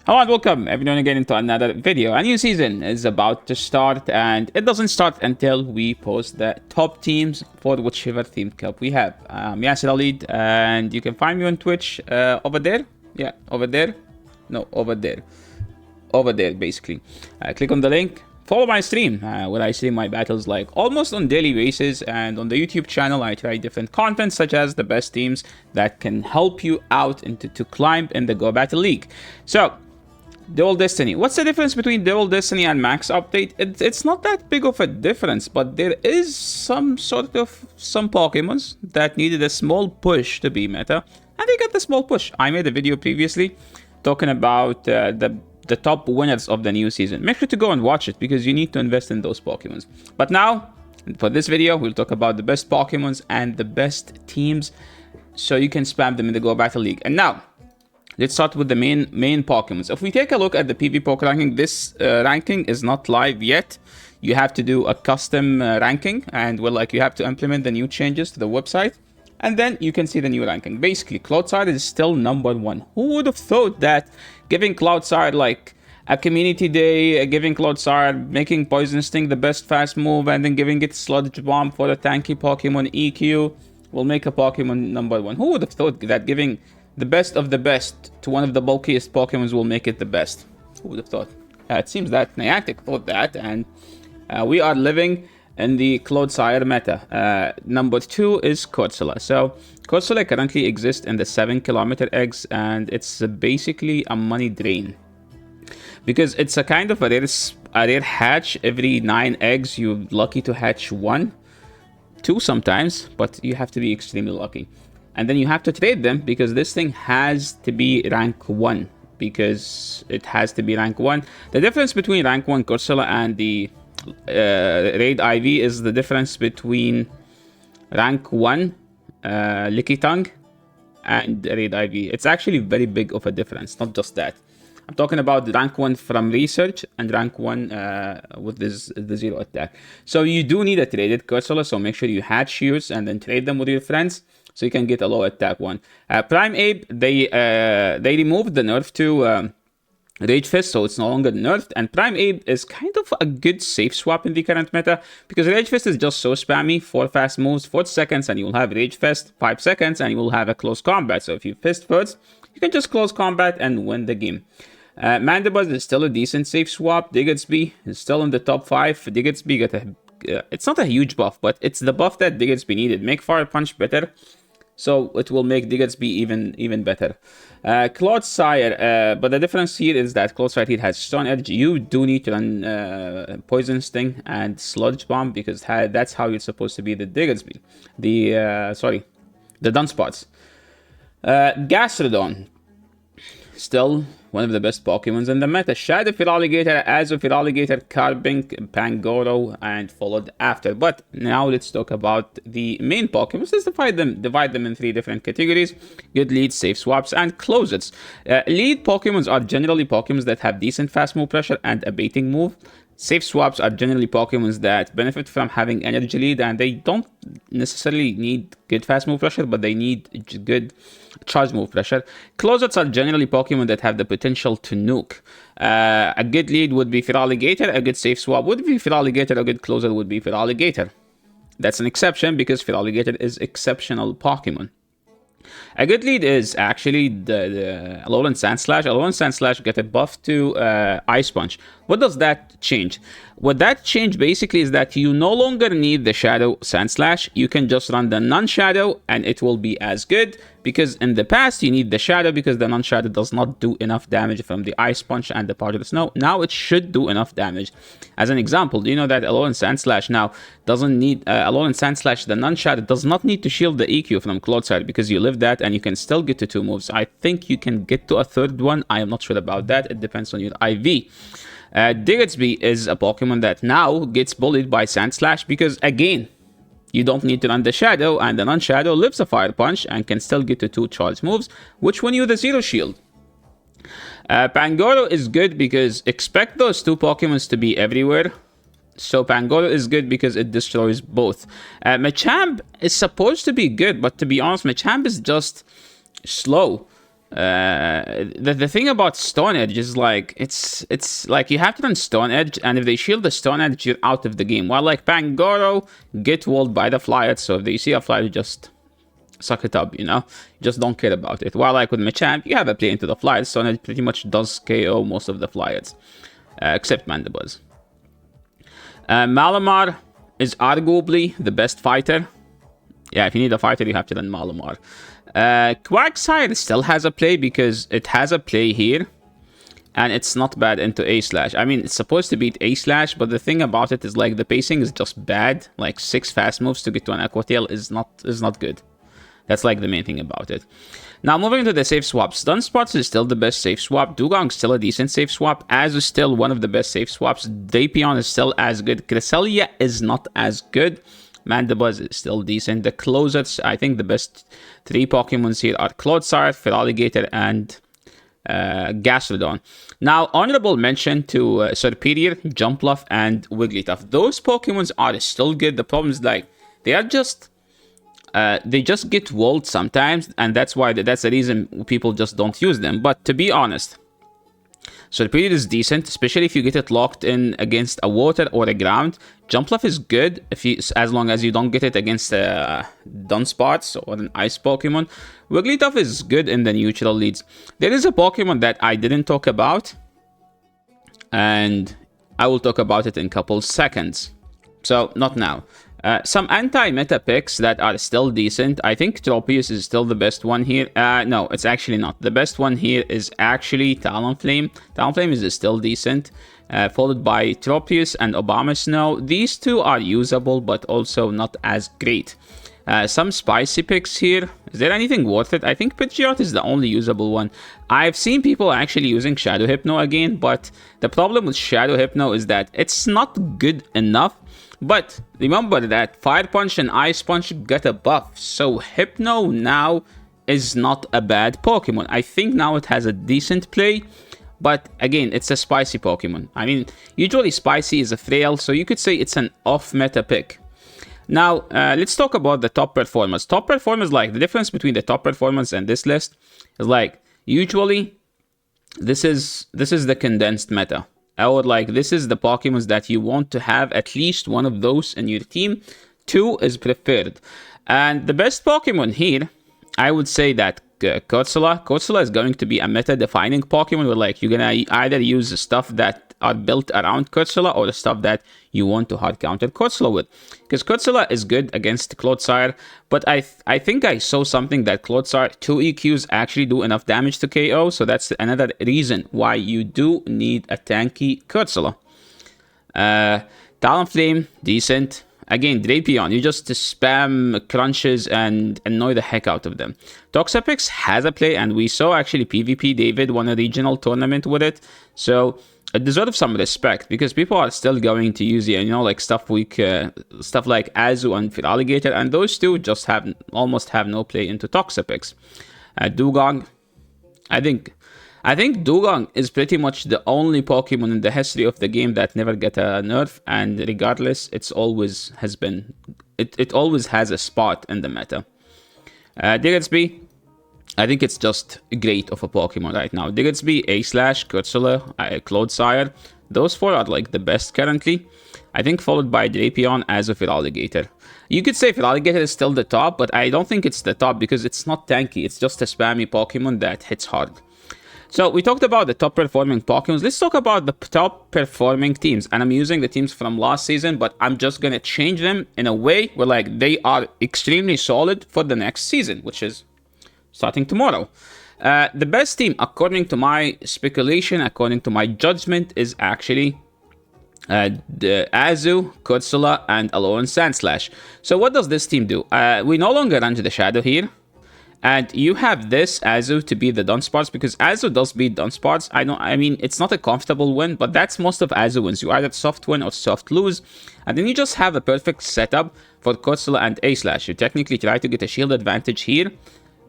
Hello and welcome everyone again into another video. A new season is about to start and it doesn't start until we post the top teams for whichever theme cup we have. I'm Yasser Alid and you can find me on Twitch over there. Yeah, over there. No, over there. Over there basically. Click on the link. Follow my stream where I stream my battles like almost on daily basis, and on the YouTube channel I try different content such as the best teams that can help you out to climb in the Go Battle League. So Dual Destiny. What's the difference between Dual Destiny and Max Update? It's not that big of a difference, but there is some Pokemons that needed a small push to be meta, and they got the small push. I made a video previously talking about the top winners of the new season. Make sure to go and watch it because you need to invest in those Pokemons. But now, for this video, we'll talk about the best Pokemons and the best teams so you can spam them in the Go Battle League. And now, let's start with the main Pokemons. If we take a look at the PV Poke ranking, this ranking is not live yet. You have to do a custom ranking, and well, like you have to implement the new changes to the website, and then you can see the new ranking. Basically, Cloudside is still #1. Who would have thought that giving Cloudside like a community day, giving Cloudside, making Poison Sting the best fast move, and then giving it Sludge Bomb for a tanky Pokemon EQ will make a Pokemon #1? Who would have thought that giving the best of the best to one of the bulkiest Pokemons will make it the best? Who would have thought? It seems that Niantic thought that, and we are living in the Cloudsire meta. #2 is Corsola. So Corsola currently exists in the 7-kilometer eggs, and it's basically a money drain because it's a kind of a rare hatch. Every 9 eggs, you're lucky to hatch 1, 2 sometimes, but you have to be extremely lucky. And then you have to trade them because this thing has to be rank 1. Because it has to be rank 1. The difference between rank 1 Corsola and the Raid IV is the difference between rank 1 Lickitung and Raid IV. It's actually very big of a difference, not just that. I'm talking about the rank 1 from research and rank 1 with the 0 attack. So you do need a traded Corsola, so make sure you hatch yours and then trade them with your friends so you can get a low attack one. Prime Ape, they removed the nerf to Rage Fist, so it's no longer nerfed, and Prime Ape is kind of a good safe swap in the current meta because Rage Fist is just so spammy. 4 fast moves, 4 seconds, and you will have Rage Fist, 5 seconds, and you will have a close combat. So if you fist first, you can just close combat and win the game. Mandibuzz is still a decent safe swap. Diggersby is still in the top 5. Diggersby got a it's not a huge buff, but it's the buff that Diggersby needed. Make Fire Punch better, so it will make Diggersby even better. Cloudsire, but the difference here is that Cloudsire here has Stone Edge. You do need to run Poison Sting and Sludge Bomb because that's how you're supposed to be the Diggersby. The Dunsparce. Gastrodon, still one of the best Pokemons in the meta. Shadow Feraligatr, Azure Feraligatr, Carbink, Pangoro, and followed after. But now let's talk about the main Pokemons. Let's divide them in 3 different categories: good leads, safe swaps, and closets. Lead Pokemons are generally Pokemons that have decent fast move pressure and a baiting move. Safe swaps are generally Pokemons that benefit from having energy lead, and they don't necessarily need good fast move pressure, but they need good charge move pressure. Closets are generally Pokemon that have the potential to nuke. A good lead would be Feraligatr, a good safe swap would be Feraligatr, a good closer would be Feraligatr. That's an exception because Feraligatr is exceptional Pokemon. A good lead is actually the Alolan Sandslash. Alolan Sandslash got a buff to Ice Punch. What does that change? What that change basically is that you no longer need the Shadow Sandslash. You can just run the non-Shadow and it will be as good, because in the past you need the Shadow because the non-Shadow does not do enough damage from the Ice Punch and the Part of the Snow. Now it should do enough damage. As an example, do you know that Alolan Sandslash now doesn't need Alolan Sandslash, the non-Shadow does not need to shield the EQ from Cloudside because you live that and you can still get to 2 moves. I think you can get to a 3rd one. I am not sure about that. It depends on your IV. Diggersby is a Pokemon that now gets bullied by Sandslash because, again, you don't need to run the Shadow, and the non-Shadow lives a Fire Punch and can still get to 2 charge moves, which win you the Zero Shield. Pangoro is good because expect those 2 Pokemons to be everywhere. So Pangoro is good because it destroys both. Machamp is supposed to be good, but to be honest, Machamp is just slow. The thing about Stone Edge is like it's like you have to run Stone Edge, and if they shield the Stone Edge, you're out of the game. While like Pangoro get walled by the Flyers, so if they see a Flyer, just suck it up, you know? Just don't care about it. While like with Machamp, you have a play into the Flyers, Stone Edge pretty much does KO most of the Flyers, except Mandibuzz. Malamar is arguably the best fighter. Yeah, if you need a fighter, you have to run Malamar. Quagsire still has a play because it has a play here. And it's not bad into A-Slash. I mean, it's supposed to beat A-Slash, but the thing about it is like the pacing is just bad. Like 6 fast moves to get to an Aqua Tail is not good. That's like the main thing about it. Now, moving to the safe swaps. Dunsparce is still the best safe swap. Dugong's still a decent safe swap. Az is still one of the best safe swaps. Drapion is still as good. Cresselia is not as good. Mandibuzz is still decent. The closers, I think the best 3 Pokemons here are Clodsire, Feraligatr, and Gastrodon. Now, honorable mention to Serperior, Jumpluff, and Wigglytuff. Those Pokemons are still good. The problem is like they are just they just get walled sometimes, and that's the reason people just don't use them. But to be honest, Serperior is decent, especially if you get it locked in against a water or a ground. Jumpluff is good as long as you don't get it against Dunsparce or an ice Pokemon. Wigglytuff is good in the neutral leads. There is a Pokemon that I didn't talk about, and I will talk about it in a couple seconds. So, not now. Some anti-meta picks that are still decent. I think Tropius is still the best one here. No, it's actually not. The best one here is actually Talonflame. Talonflame is still decent. Followed by Tropius and Obama These two are usable, but also not as great. Some spicy picks here. Is there anything worth it? I think Pidgeot is the only usable one. I've seen people actually using Shadow Hypno again, but the problem with Shadow Hypno is that it's not good enough. But remember that Fire Punch and Ice Punch got a buff, so Hypno now is not a bad Pokemon. I think now it has a decent play, but again, it's a spicy Pokemon. I mean, usually spicy is a frail, so you could say it's an off-meta pick. Now, let's talk about the top performers. Top performers, like the difference between the top performers and this list is like, usually, this is the condensed meta. Or like, this is the Pokemons that you want to have at least one of those in your team. 2 is preferred. And the best Pokemon here, I would say that Corsola. Corsola is going to be a meta-defining Pokemon where like you're gonna either use the stuff that are built around Corsola or the stuff that you want to hard counter Corsola with. Because Corsola is good against Clodsire, but I think I saw something that Clodsire 2 EQs actually do enough damage to KO, so that's another reason why you do need a tanky Corsola. Talonflame, decent. Again, Drapion, you just spam crunches and annoy the heck out of them. Toxapex has a play, and we saw actually PvP David won a regional tournament with it. So it deserves some respect because people are still going to use it, you know, like stuff like Azu and Feraligatr, and those two just almost have no play into Toxapex. Dugong, I think Dugong is pretty much the only Pokemon in the history of the game that never get a nerf, and regardless, it always has a spot in the meta. Diggersby, I think it's just great of a Pokemon right now. Diggersby, A-Slash, Corsola, Clodsire, those 4 are like the best currently. I think followed by Drapion as a Feraligatr. You could say Feraligatr is still the top, but I don't think it's the top because it's not tanky. It's just a spammy Pokemon that hits hard. So we talked about the top performing Pokemons. Let's talk about the top performing teams. And I'm using the teams from last season, but I'm just going to change them in a way where like they are extremely solid for the next season, which is starting tomorrow. The best team, according to my speculation, according to my judgment, is actually the Azu, Corsola, and Alolan Sandslash. So what does this team do? We no longer run to the Shadow here. And you have this Azu to be the Dunsparce, because Azu does beat Dunsparce. I mean, it's not a comfortable win, but that's most of Azu wins. You either soft win or soft lose. And then you just have a perfect setup for Corsola and A-Slash. You technically try to get a shield advantage here,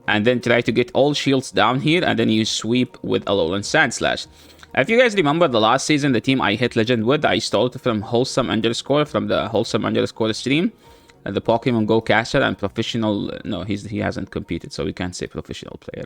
and then try to get all shields down here, and then you sweep with Alolan Sandslash. If you guys remember the last season, the team I hit Legend with, I stole it from Wholesome_ from the Wholesome_ stream. The Pokemon Go caster and professional. No, he hasn't competed, so we can't say professional player.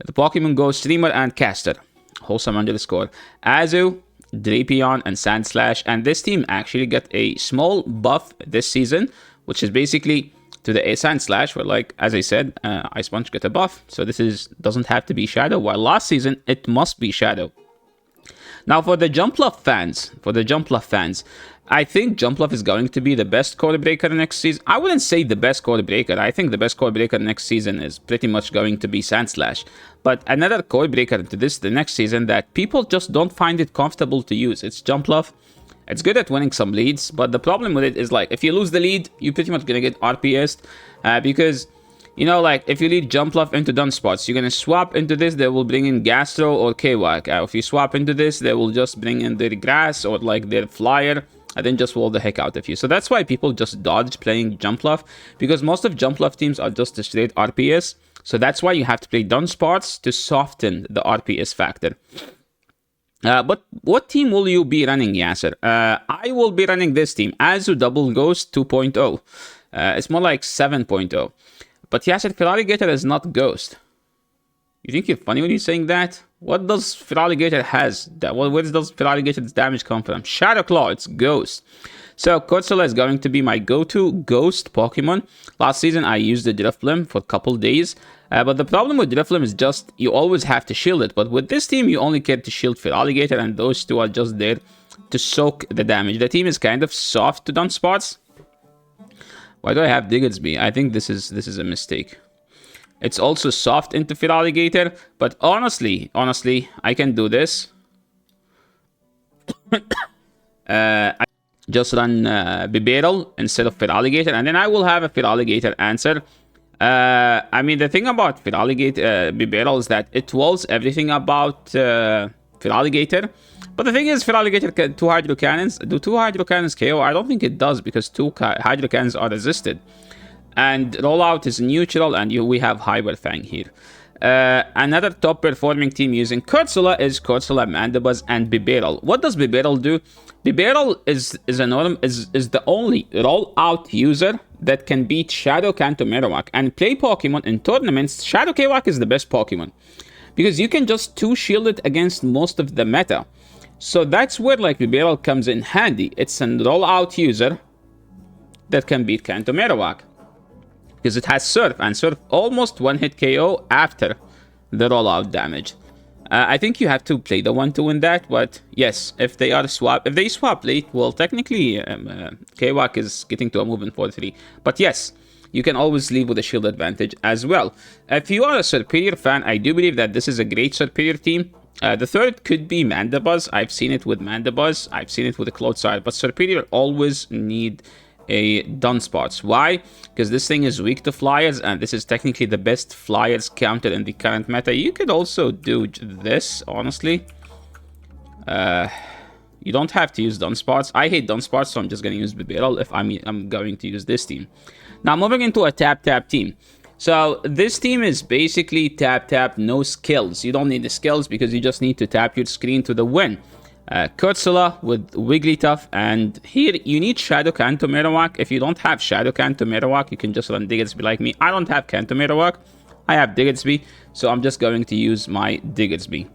the Pokemon Go streamer and caster, wholesome underscore, Azu, Drapion, and Sandslash. And this team actually got a small buff this season, which is basically to the Sandslash, where, like, as I said, Ice Punch got a buff. So this doesn't have to be Shadow, while last season it must be Shadow. Now, for the Jumpluff fans, I think Jumpluff is going to be the best Code Breaker next season. I wouldn't say the best Code Breaker. I think the best Code Breaker next season is pretty much going to be Sandslash. But another Code Breaker into the next season that people just don't find it comfortable to use, it's Jumpluff. It's good at winning some leads, but the problem with it is, like, if you lose the lead, you're pretty much gonna get RPS'd, because, you know, like, if you lead Jumpluff into Dunsparce, you're gonna swap into this, they will bring in Gastro or Kwak. If you swap into this, they will just bring in their Grass or, like, their Flyer, and then just wall the heck out of you. So that's why people just dodge playing Jumpluff, because most of Jumpluff teams are just a straight RPS. So that's why you have to play Dunsparce to soften the RPS factor. But what team will you be running, Yasser? I will be running this team, Azu Double Ghost 2.0. It's more like 7.0. But Yasser, Feraligatr is not Ghost. You think you're funny when you're saying that? What does Feraligatr has? Where does Feraligatr's damage come from? Shadow Claw, it's Ghost. So Corsola is going to be my go-to Ghost Pokemon. Last season I used the Drifblim for a couple days. But the problem with Drifblim is just you always have to shield it. But with this team, you only care to shield Feraligatr, and those two are just there to soak the damage. The team is kind of soft to Dunsparce. Why do I have Diggersby? I think this is a mistake. It's also soft into Feraligatr, but honestly, I can do this. I just run Bibarel instead of Feraligatr, and then I will have a Feraligatr answer. I mean, the thing about Bibarel is that it walls everything about Feraligatr. But the thing is, Feraligatr can 2 Hydro Cannons. Do 2 Hydro Cannons KO? I don't think it does, because 2 Hydro Cannons are resisted. And Rollout is neutral, and we have Hyper Fang here. Another top performing team using Corsola is Corsola, Mandibuzz, and Bibarel. What does Bibarel do? Bibarel is the only rollout user that can beat Shadow Kanto Marowak and play Pokemon in tournaments. Shadow Kwak is the best Pokemon, because you can just 2-shield it against most of the meta. So that's where, like, Bibarel comes in handy. It's a rollout user that can beat Kanto Marowak, because it has Surf, and Surf almost one-hit KO after the rollout damage. I think you have to play the 1 to win that, but yes, if they swap late, well, technically, Kwak is getting to a move in 4-3. But yes, you can always leave with a shield advantage as well. If you are a Superior fan, I do believe that this is a great Superior team. The third could be Mandibuzz. I've seen it with Mandibuzz. I've seen it with the Clodsire, but Superior always need a Dunsparce. Why? Because this thing is weak to Flyers, and this is technically the best Flyers counter in the current meta. You could also do this, honestly. You don't have to use Dunsparce. I hate Dunsparce, so I'm just going to use Bibarel if I'm going to use this team. Now, moving into a tap-tap team. So, this team is basically tap-tap, no skills. You don't need the skills because you just need to tap your screen to the win. Corsola with Wigglytuff, and here you need Shadow Kanto Marowak. If you don't have Shadow Kanto Marowak, you can just run Diggersby like me. I don't have Kanto Marowak, I have Diggersby, so I'm just going to use my Diggersby.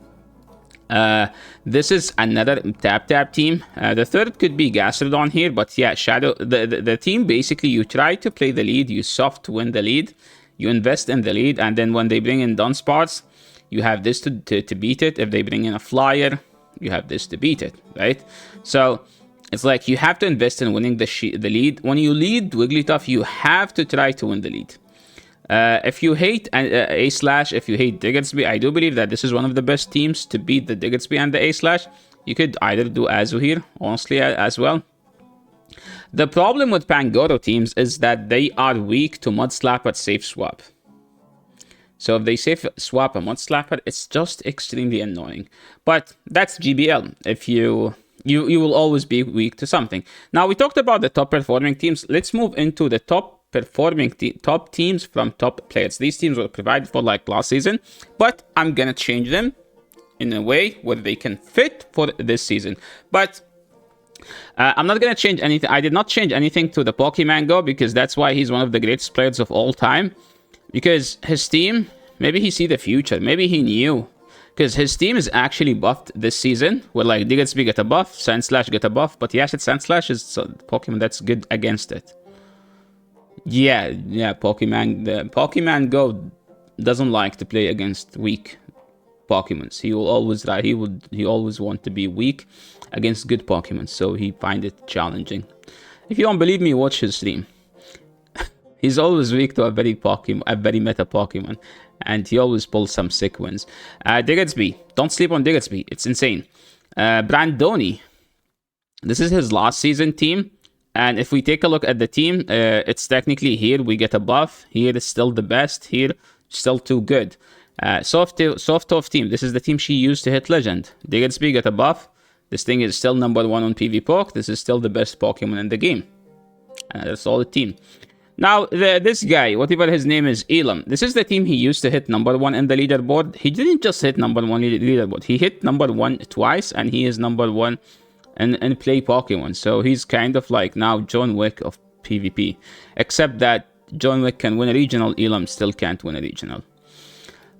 This is another tap-tap team. The third could be Gastrodon here, but yeah, the team, basically, you try to play the lead, you soft win the lead, you invest in the lead, and then when they bring in Dunsparce, you have this to beat it. If they bring in a Flyer, you have this to beat it, right? So it's like you have to invest in winning the lead. When you lead Wigglytuff, you have to try to win the lead. If you hate A-Slash, if you hate Diggersby, I do believe that this is one of the best teams to beat the Diggersby and the A-Slash. You could either do Azu here, honestly, as well. The problem with Pangoro teams is that they are weak to Mud Slap at Safe Swap. So if they safe swap a Mud Slapper, it's just extremely annoying. But that's GBL. If you will always be weak to something. Now, we talked about the top performing teams. Let's move into the top performing top teams from top players. These teams were provided for like last season, but I'm gonna change them in a way where they can fit for this season. But I'm not gonna change anything. I did not change anything to the Pokemon Go, because that's why he's one of the greatest players of all time. Because his team Maybe he see the future. Maybe he knew. Because his team is actually buffed this season. Where like Diggersby get a buff, Sandslash get a buff. But Yashit Sandslash is a Pokemon that's good against it. Yeah, Pokemon. The Pokemon Go doesn't like to play against weak Pokemons. He will always try. He always want to be weak against good Pokemon. So he find it challenging. If you don't believe me, watch his stream. He's always weak to a very meta Pokemon, and he always pulls some sick wins. Diggersby, don't sleep on Diggersby. It's insane. Brandoni, this is his last season team, and if we take a look at the team, it's technically here we get a buff. Here is still the best. Here still too good. Soft off team. This is the team she used to hit Legend. Diggersby get a buff. This thing is still number 1 on PvPoke. This is still the best Pokemon in the game. That's all the team. Now, this guy, whatever his name is, Elam, this is the team he used to hit number 1 in the leaderboard. He didn't just hit number 1 leaderboard. He hit number 1 twice, and he is number 1 in play Pokemon. So he's kind of like now John Wick of PvP. Except that John Wick can win a regional, Elam still can't win a regional.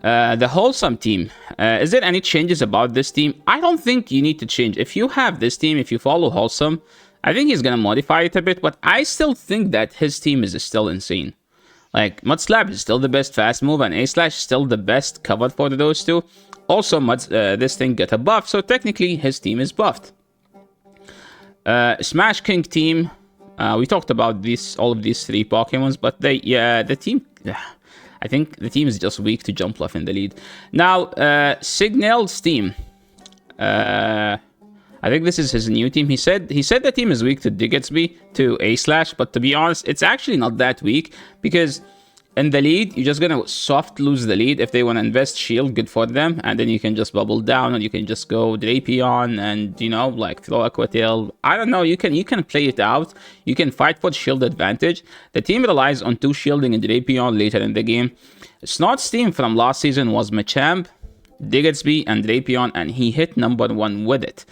The Wholesome team. Is there any changes about this team? I don't think you need to change. If you have this team, if you follow Wholesome, I think he's going to modify it a bit, but I still think that his team is still insane. Like, Mudslap is still the best fast move, and A-Slash is still the best cover for those two. Also, this thing get a buff, so technically his team is buffed. Smash King team. We talked about all of these 3 Pokemons, but the team... I think the team is just weak to Jumpluff in the lead. Now, Signal's team. I think this is his new team. He said the team is weak to Diggersby, to A-Slash, but to be honest, it's actually not that weak, because in the lead, you're just gonna soft lose the lead. If they want to invest shield, good for them, and then you can just bubble down, and you can just go Drapion, and, you know, like throw Aqua Tail. I don't know, you can play it out. You can fight for shield advantage. The team relies on 2 shielding and Drapion later in the game. Snot's team from last season was Machamp, Diggersby, and Drapion, and he hit number 1 with it.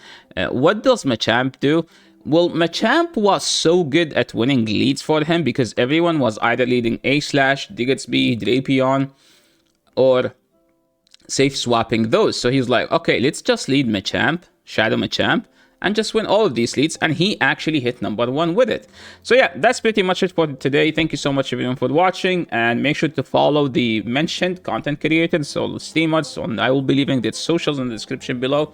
What does Machamp do? Well, Machamp was so good at winning leads for him because everyone was either leading A-Slash, Diggersby, Drapion, or safe swapping those. So he's like, okay, let's just lead Machamp, Shadow Machamp, and just win all of these leads, and he actually hit number 1 with it. So yeah, that's pretty much it for today. Thank you so much everyone for watching, and make sure to follow the mentioned content creators, so streamers, and I will be leaving their socials in the description below.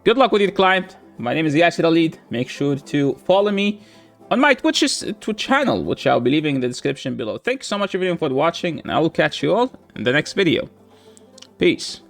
Good luck with your climb. My name is Yashir Alid. Make sure to follow me on my Twitch channel, which I'll be leaving in the description below. Thank you so much everyone for watching, and I will catch you all in the next video. Peace.